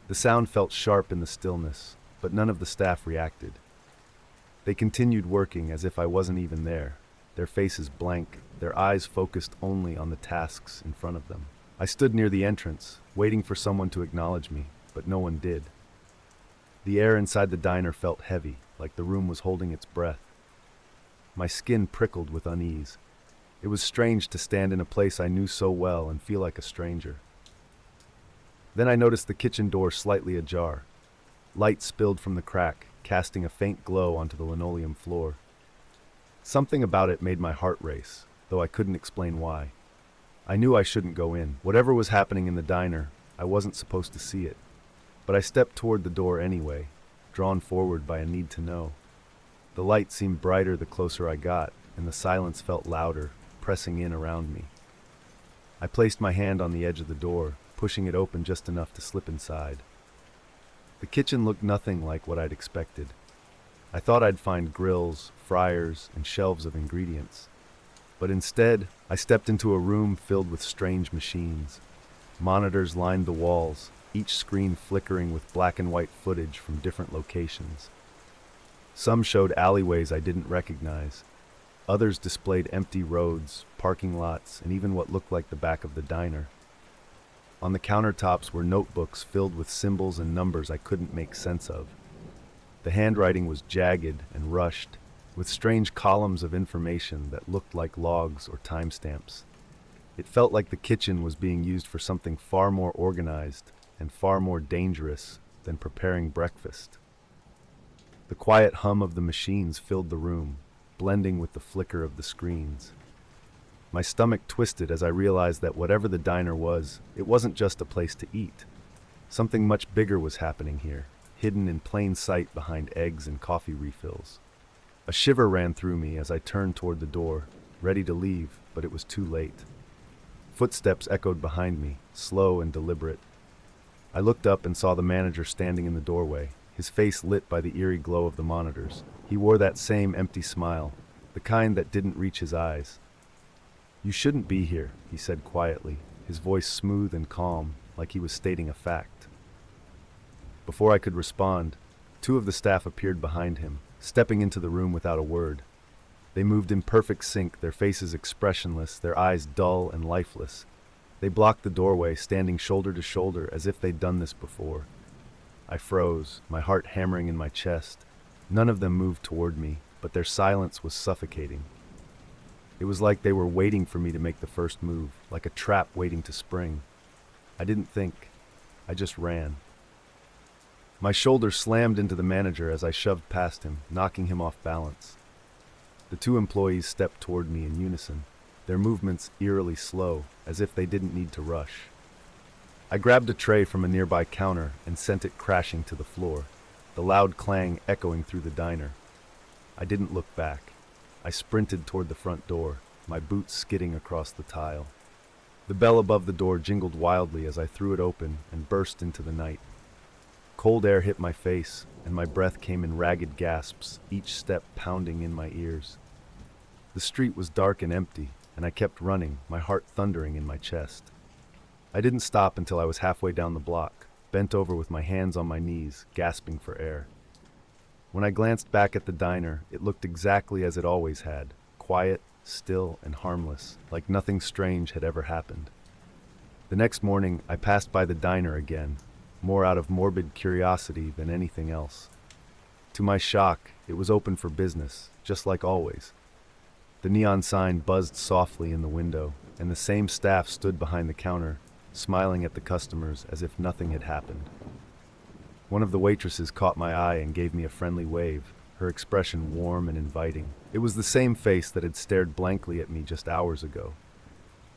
The sound felt sharp in the stillness, but none of the staff reacted. They continued working as if I wasn't even there, their faces blank, their eyes focused only on the tasks in front of them. I stood near the entrance, waiting for someone to acknowledge me, but no one did. The air inside the diner felt heavy, like the room was holding its breath. My skin prickled with unease. It was strange to stand in a place I knew so well and feel like a stranger. Then I noticed the kitchen door slightly ajar. Light spilled from the crack, casting a faint glow onto the linoleum floor. Something about it made my heart race, though I couldn't explain why. I knew I shouldn't go in. Whatever was happening in the diner, I wasn't supposed to see it. But I stepped toward the door anyway, drawn forward by a need to know. The light seemed brighter the closer I got, and the silence felt louder, pressing in around me. I placed my hand on the edge of the door, pushing it open just enough to slip inside. The kitchen looked nothing like what I'd expected. I thought I'd find grills, fryers, and shelves of ingredients. But instead, I stepped into a room filled with strange machines. Monitors lined the walls, each screen flickering with black and white footage from different locations. Some showed alleyways I didn't recognize. Others displayed empty roads, parking lots, and even what looked like the back of the diner. On the countertops were notebooks filled with symbols and numbers I couldn't make sense of. The handwriting was jagged and rushed, with strange columns of information that looked like logs or timestamps. It felt like the kitchen was being used for something far more organized and far more dangerous than preparing breakfast. The quiet hum of the machines filled the room, blending with the flicker of the screens. My stomach twisted as I realized that whatever the diner was, it wasn't just a place to eat. Something much bigger was happening here, hidden in plain sight behind eggs and coffee refills. A shiver ran through me as I turned toward the door, ready to leave, but it was too late. Footsteps echoed behind me, slow and deliberate. I looked up and saw the manager standing in the doorway, his face lit by the eerie glow of the monitors. He wore that same empty smile, the kind that didn't reach his eyes. "You shouldn't be here," he said quietly, his voice smooth and calm, like he was stating a fact. Before I could respond, two of the staff appeared behind him, stepping into the room without a word. They moved in perfect sync, their faces expressionless, their eyes dull and lifeless. They blocked the doorway, standing shoulder to shoulder as if they'd done this before. I froze, my heart hammering in my chest. None of them moved toward me, but their silence was suffocating. It was like they were waiting for me to make the first move, like a trap waiting to spring. I didn't think. I just ran. My shoulder slammed into the manager as I shoved past him, knocking him off balance. The two employees stepped toward me in unison, their movements eerily slow, as if they didn't need to rush. I grabbed a tray from a nearby counter and sent it crashing to the floor, the loud clang echoing through the diner. I didn't look back. I sprinted toward the front door, my boots skidding across the tile. The bell above the door jingled wildly as I threw it open and burst into the night. Cold air hit my face, and my breath came in ragged gasps, each step pounding in my ears. The street was dark and empty, and I kept running, my heart thundering in my chest. I didn't stop until I was halfway down the block, bent over with my hands on my knees, gasping for air. When I glanced back at the diner, it looked exactly as it always had, quiet, still, and harmless, like nothing strange had ever happened. The next morning, I passed by the diner again, more out of morbid curiosity than anything else. To my shock, it was open for business, just like always. The neon sign buzzed softly in the window, and the same staff stood behind the counter, smiling at the customers as if nothing had happened. One of the waitresses caught my eye and gave me a friendly wave, her expression warm and inviting. It was the same face that had stared blankly at me just hours ago.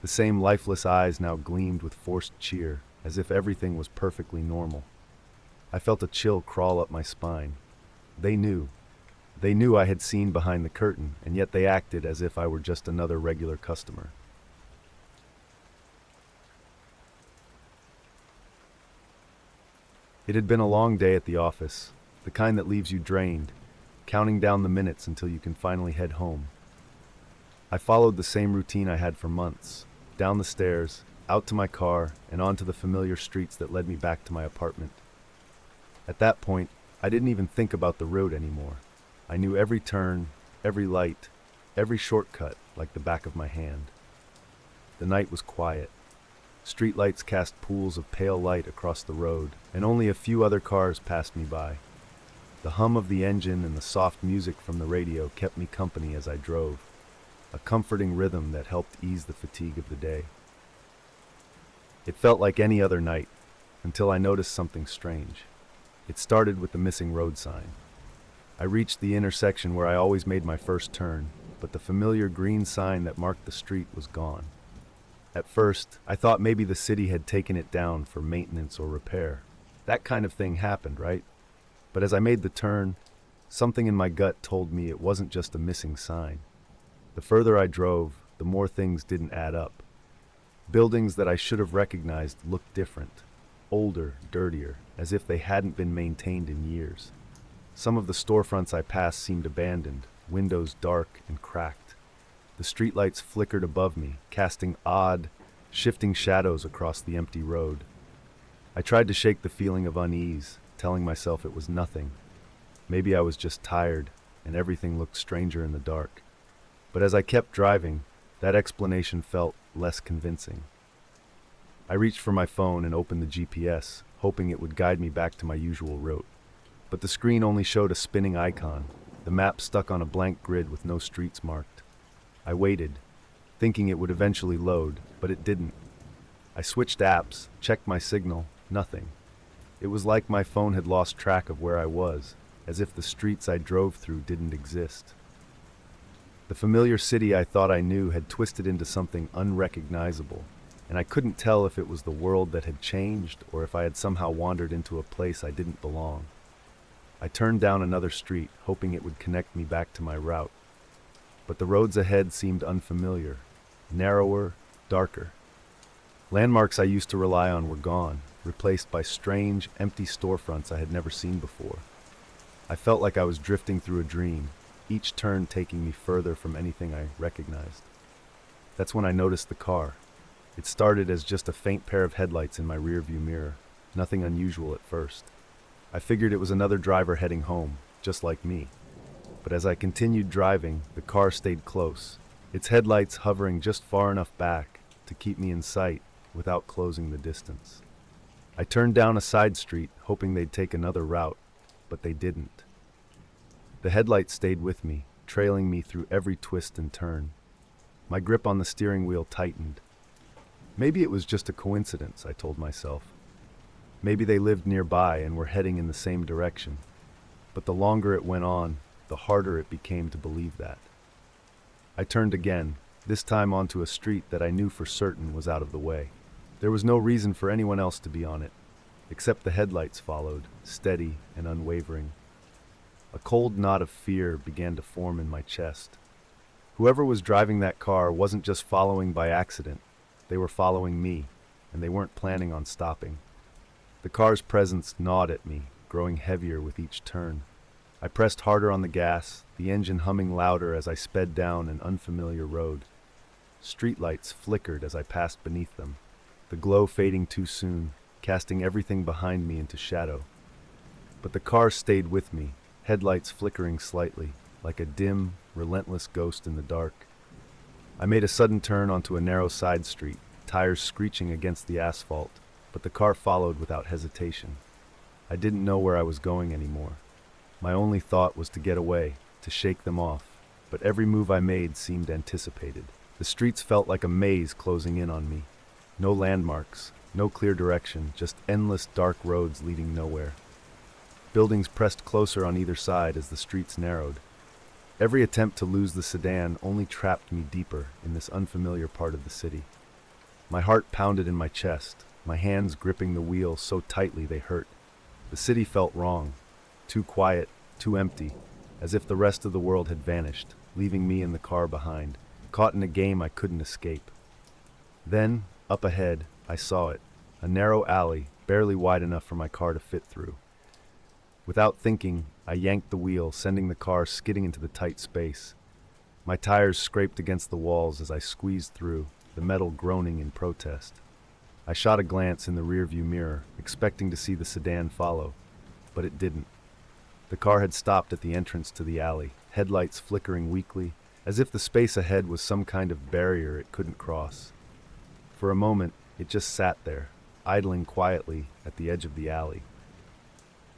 The same lifeless eyes now gleamed with forced cheer, as if everything was perfectly normal. I felt a chill crawl up my spine. They knew. They knew I had seen behind the curtain, and yet they acted as if I were just another regular customer. It had been a long day at the office, the kind that leaves you drained, counting down the minutes until you can finally head home. I followed the same routine I had for months, down the stairs, out to my car, and onto the familiar streets that led me back to my apartment. At that point, I didn't even think about the road anymore. I knew every turn, every light, every shortcut like the back of my hand. The night was quiet. Streetlights cast pools of pale light across the road, and only a few other cars passed me by. The hum of the engine and the soft music from the radio kept me company as I drove, a comforting rhythm that helped ease the fatigue of the day. It felt like any other night, until I noticed something strange. It started with the missing road sign. I reached the intersection where I always made my first turn, but the familiar green sign that marked the street was gone. At first, I thought maybe the city had taken it down for maintenance or repair. That kind of thing happened, right? But as I made the turn, something in my gut told me it wasn't just a missing sign. The further I drove, the more things didn't add up. Buildings that I should have recognized looked different, older, dirtier, as if they hadn't been maintained in years. Some of the storefronts I passed seemed abandoned, windows dark and cracked. The streetlights flickered above me, casting odd, shifting shadows across the empty road. I tried to shake the feeling of unease, telling myself it was nothing. Maybe I was just tired, and everything looked stranger in the dark. But as I kept driving, that explanation felt less convincing. I reached for my phone and opened the GPS, hoping it would guide me back to my usual route. But the screen only showed a spinning icon, the map stuck on a blank grid with no streets marked. I waited, thinking it would eventually load, but it didn't. I switched apps, checked my signal, nothing. It was like my phone had lost track of where I was, as if the streets I drove through didn't exist. The familiar city I thought I knew had twisted into something unrecognizable, and I couldn't tell if it was the world that had changed or if I had somehow wandered into a place I didn't belong. I turned down another street, hoping it would connect me back to my route. But the roads ahead seemed unfamiliar, narrower, darker. Landmarks I used to rely on were gone, replaced by strange, empty storefronts I had never seen before. I felt like I was drifting through a dream, each turn taking me further from anything I recognized. That's when I noticed the car. It started as just a faint pair of headlights in my rearview mirror, nothing unusual at first. I figured it was another driver heading home, just like me. But as I continued driving, the car stayed close, its headlights hovering just far enough back to keep me in sight without closing the distance. I turned down a side street, hoping they'd take another route, but they didn't. The headlights stayed with me, trailing me through every twist and turn. My grip on the steering wheel tightened. Maybe it was just a coincidence, I told myself. Maybe they lived nearby and were heading in the same direction. But the longer it went on, the harder it became to believe that. I turned again, this time onto a street that I knew for certain was out of the way. There was no reason for anyone else to be on it, except the headlights followed, steady and unwavering. A cold knot of fear began to form in my chest. Whoever was driving that car wasn't just following by accident. They were following me, and they weren't planning on stopping. The car's presence gnawed at me, growing heavier with each turn. I pressed harder on the gas, the engine humming louder as I sped down an unfamiliar road. Streetlights flickered as I passed beneath them, the glow fading too soon, casting everything behind me into shadow. But the car stayed with me, headlights flickering slightly, like a dim, relentless ghost in the dark. I made a sudden turn onto a narrow side street, tires screeching against the asphalt, but the car followed without hesitation. I didn't know where I was going anymore. My only thought was to get away, to shake them off, but every move I made seemed anticipated. The streets felt like a maze closing in on me. No landmarks, no clear direction, just endless dark roads leading nowhere. Buildings pressed closer on either side as the streets narrowed. Every attempt to lose the sedan only trapped me deeper in this unfamiliar part of the city. My heart pounded in my chest, my hands gripping the wheel so tightly they hurt. The city felt wrong, too quiet, too empty, as if the rest of the world had vanished, leaving me in the car behind, caught in a game I couldn't escape. Then, up ahead, I saw it, a narrow alley, barely wide enough for my car to fit through. Without thinking, I yanked the wheel, sending the car skidding into the tight space. My tires scraped against the walls as I squeezed through, the metal groaning in protest. I shot a glance in the rearview mirror, expecting to see the sedan follow, but it didn't. The car had stopped at the entrance to the alley, headlights flickering weakly, as if the space ahead was some kind of barrier it couldn't cross. For a moment, it just sat there, idling quietly at the edge of the alley.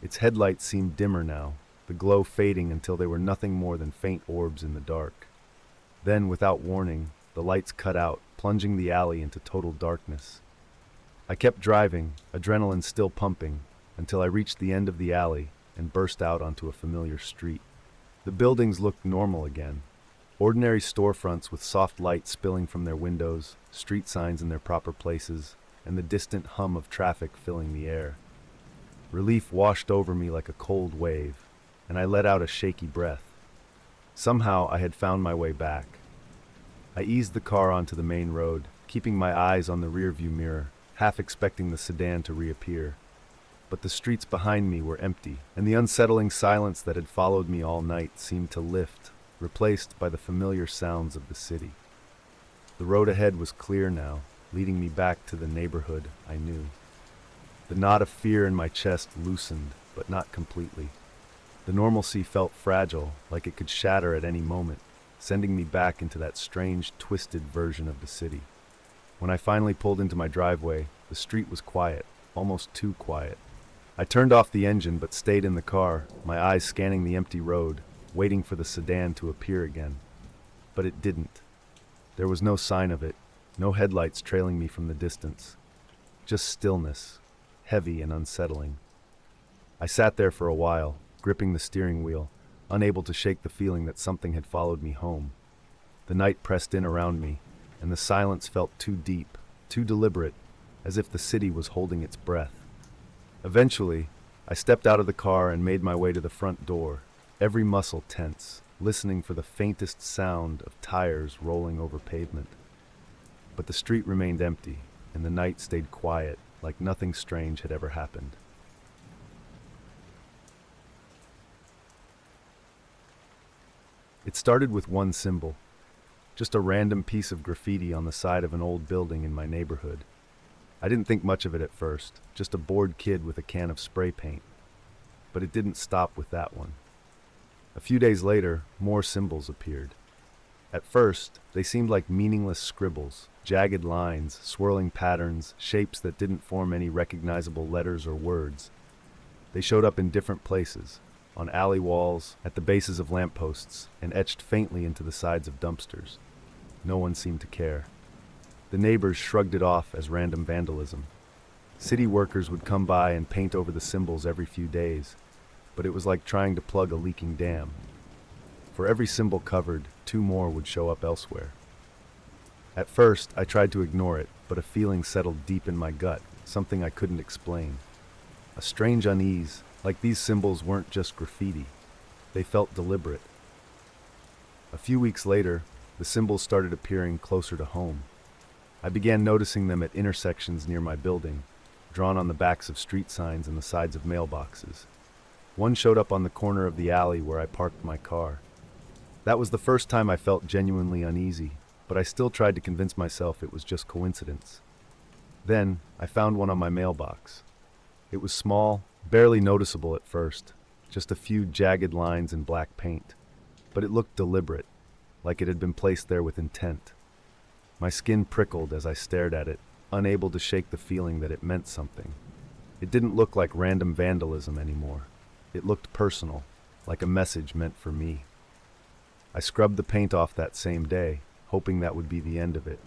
Its headlights seemed dimmer now, the glow fading until they were nothing more than faint orbs in the dark. Then, without warning, the lights cut out, plunging the alley into total darkness. I kept driving, adrenaline still pumping, until I reached the end of the alley and burst out onto a familiar street. The buildings looked normal again. Ordinary storefronts with soft light spilling from their windows, street signs in their proper places, and the distant hum of traffic filling the air. Relief washed over me like a cold wave, and I let out a shaky breath. Somehow I had found my way back. I eased the car onto the main road, keeping my eyes on the rearview mirror, half expecting the sedan to reappear. But the streets behind me were empty, and the unsettling silence that had followed me all night seemed to lift, replaced by the familiar sounds of the city. The road ahead was clear now, leading me back to the neighborhood I knew. The knot of fear in my chest loosened, but not completely. The normalcy felt fragile, like it could shatter at any moment, sending me back into that strange, twisted version of the city. When I finally pulled into my driveway, the street was quiet, almost too quiet. I turned off the engine but stayed in the car, my eyes scanning the empty road, waiting for the sedan to appear again. But it didn't. There was no sign of it, no headlights trailing me from the distance. Just stillness, heavy and unsettling. I sat there for a while, gripping the steering wheel, unable to shake the feeling that something had followed me home. The night pressed in around me, and the silence felt too deep, too deliberate, as if the city was holding its breath. Eventually, I stepped out of the car and made my way to the front door, every muscle tense, listening for the faintest sound of tires rolling over pavement. But the street remained empty, and the night stayed quiet, like nothing strange had ever happened. It started with one symbol, just a random piece of graffiti on the side of an old building in my neighborhood. I didn't think much of it at first, just a bored kid with a can of spray paint. But it didn't stop with that one. A few days later, more symbols appeared. At first, they seemed like meaningless scribbles, jagged lines, swirling patterns, shapes that didn't form any recognizable letters or words. They showed up in different places, on alley walls, at the bases of lampposts, and etched faintly into the sides of dumpsters. No one seemed to care. The neighbors shrugged it off as random vandalism. City workers would come by and paint over the symbols every few days, but it was like trying to plug a leaking dam. For every symbol covered, two more would show up elsewhere. At first, I tried to ignore it, but a feeling settled deep in my gut, something I couldn't explain. A strange unease, like these symbols weren't just graffiti. They felt deliberate. A few weeks later, the symbols started appearing closer to home. I began noticing them at intersections near my building, drawn on the backs of street signs and the sides of mailboxes. One showed up on the corner of the alley where I parked my car. That was the first time I felt genuinely uneasy, but I still tried to convince myself it was just coincidence. Then, I found one on my mailbox. It was small, barely noticeable at first, just a few jagged lines in black paint. But it looked deliberate, like it had been placed there with intent. My skin prickled as I stared at it, unable to shake the feeling that it meant something. It didn't look like random vandalism anymore. It looked personal, like a message meant for me. I scrubbed the paint off that same day, hoping that would be the end of it.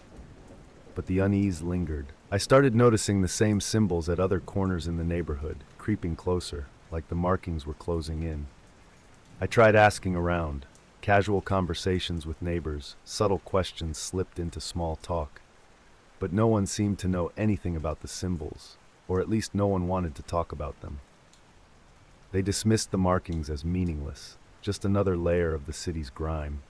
But the unease lingered. I started noticing the same symbols at other corners in the neighborhood, creeping closer, like the markings were closing in. I tried asking around. Casual conversations with neighbors, subtle questions slipped into small talk. But no one seemed to know anything about the symbols, or at least no one wanted to talk about them. They dismissed the markings as meaningless, just another layer of the city's grime.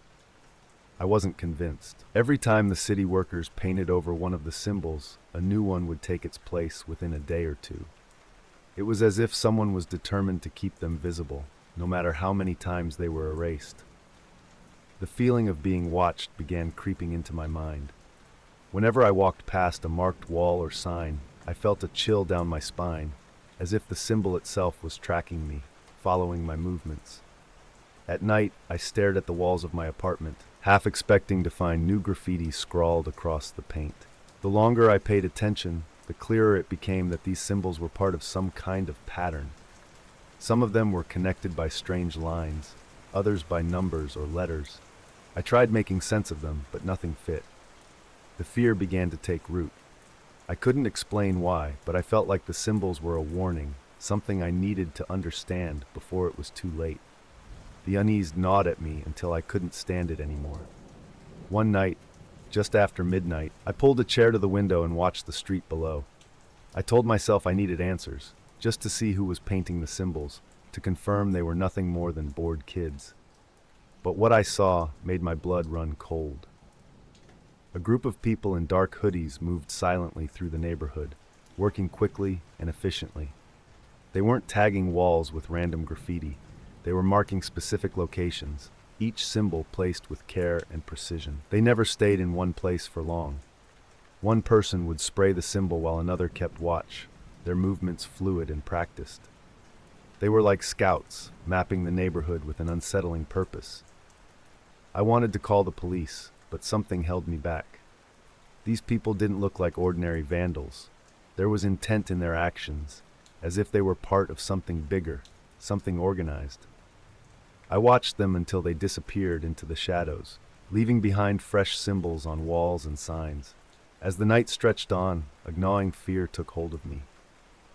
I wasn't convinced. Every time the city workers painted over one of the symbols, a new one would take its place within a day or two. It was as if someone was determined to keep them visible, no matter how many times they were erased. The feeling of being watched began creeping into my mind. Whenever I walked past a marked wall or sign, I felt a chill down my spine, as if the symbol itself was tracking me, following my movements. At night, I stared at the walls of my apartment, half expecting to find new graffiti scrawled across the paint. The longer I paid attention, the clearer it became that these symbols were part of some kind of pattern. Some of them were connected by strange lines, others by numbers or letters. I tried making sense of them, but nothing fit. The fear began to take root. I couldn't explain why, but I felt like the symbols were a warning, something I needed to understand before it was too late. The unease gnawed at me until I couldn't stand it anymore. One night, just after midnight, I pulled a chair to the window and watched the street below. I told myself I needed answers, just to see who was painting the symbols, to confirm they were nothing more than bored kids. But what I saw made my blood run cold. A group of people in dark hoodies moved silently through the neighborhood, working quickly and efficiently. They weren't tagging walls with random graffiti. They were marking specific locations, each symbol placed with care and precision. They never stayed in one place for long. One person would spray the symbol while another kept watch, their movements fluid and practiced. They were like scouts, mapping the neighborhood with an unsettling purpose. I wanted to call the police, but something held me back. These people didn't look like ordinary vandals. There was intent in their actions, as if they were part of something bigger, something organized. I watched them until they disappeared into the shadows, leaving behind fresh symbols on walls and signs. As the night stretched on, a gnawing fear took hold of me.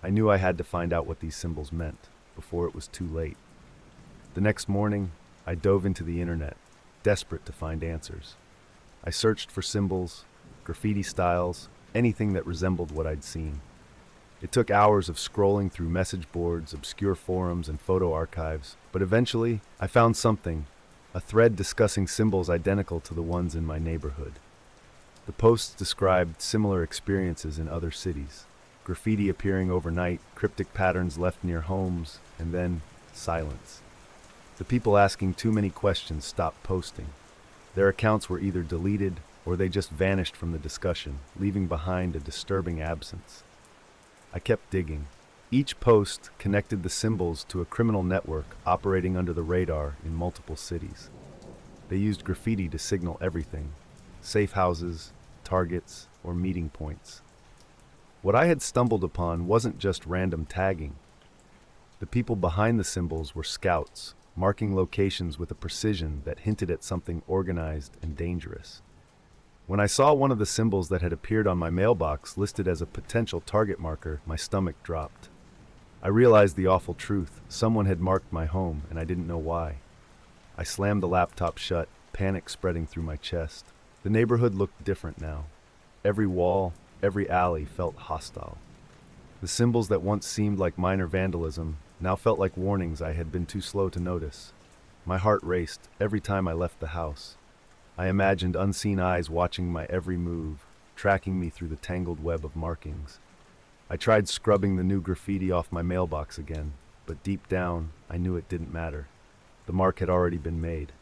I knew I had to find out what these symbols meant, before it was too late. The next morning, I dove into the internet, desperate to find answers. I searched for symbols, graffiti styles, anything that resembled what I'd seen. It took hours of scrolling through message boards, obscure forums, and photo archives, but eventually, I found something, a thread discussing symbols identical to the ones in my neighborhood. The posts described similar experiences in other cities. Graffiti appearing overnight, cryptic patterns left near homes, and then silence. The people asking too many questions stopped posting. Their accounts were either deleted or they just vanished from the discussion, leaving behind a disturbing absence. I kept digging. Each post connected the symbols to a criminal network operating under the radar in multiple cities. They used graffiti to signal everything: safe houses, targets, or meeting points. What I had stumbled upon wasn't just random tagging. The people behind the symbols were scouts, marking locations with a precision that hinted at something organized and dangerous. When I saw one of the symbols that had appeared on my mailbox listed as a potential target marker, my stomach dropped. I realized the awful truth. Someone had marked my home, and I didn't know why. I slammed the laptop shut, panic spreading through my chest. The neighborhood looked different now. Every wall, every alley felt hostile. The symbols that once seemed like minor vandalism now felt like warnings I had been too slow to notice. My heart raced every time I left the house. I imagined unseen eyes watching my every move, tracking me through the tangled web of markings. I tried scrubbing the new graffiti off my mailbox again, but deep down, I knew it didn't matter. The mark had already been made.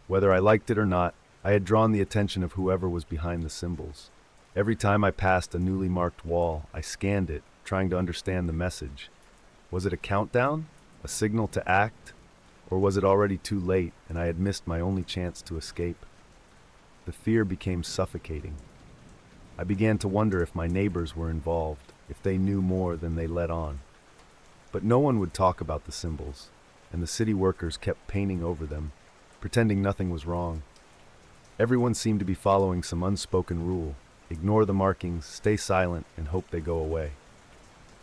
Whether I liked it or not, I had drawn the attention of whoever was behind the symbols. Every time I passed a newly marked wall, I scanned it, trying to understand the message. Was it a countdown? A signal to act? Or was it already too late and I had missed my only chance to escape? The fear became suffocating. I began to wonder if my neighbors were involved, if they knew more than they let on. But no one would talk about the symbols, and the city workers kept painting over them, pretending nothing was wrong. Everyone seemed to be following some unspoken rule: ignore the markings, stay silent, and hope they go away.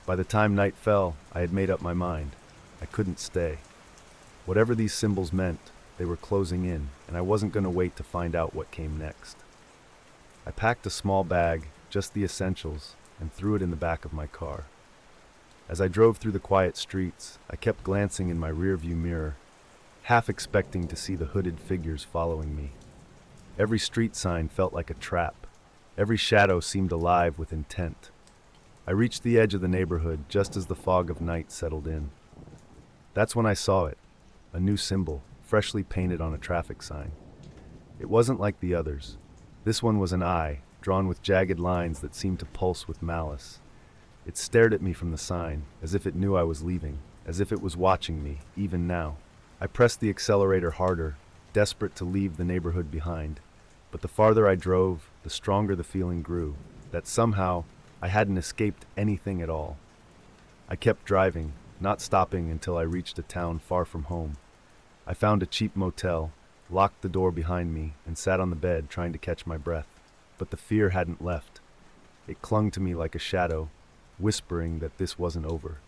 By the time night fell, I had made up my mind. I couldn't stay. Whatever these symbols meant, they were closing in, and I wasn't going to wait to find out what came next. I packed a small bag, just the essentials, and threw it in the back of my car. As I drove through the quiet streets, I kept glancing in my rearview mirror, half expecting to see the hooded figures following me. Every street sign felt like a trap. Every shadow seemed alive with intent. I reached the edge of the neighborhood just as the fog of night settled in. That's when I saw it, a new symbol, freshly painted on a traffic sign. It wasn't like the others. This one was an eye, drawn with jagged lines that seemed to pulse with malice. It stared at me from the sign, as if it knew I was leaving, as if it was watching me, even now. I pressed the accelerator harder, desperate to leave the neighborhood behind. But the farther I drove, the stronger the feeling grew, that somehow I hadn't escaped anything at all. I kept driving, not stopping until I reached a town far from home. I found a cheap motel, locked the door behind me, and sat on the bed trying to catch my breath. But the fear hadn't left. It clung to me like a shadow, whispering that this wasn't over.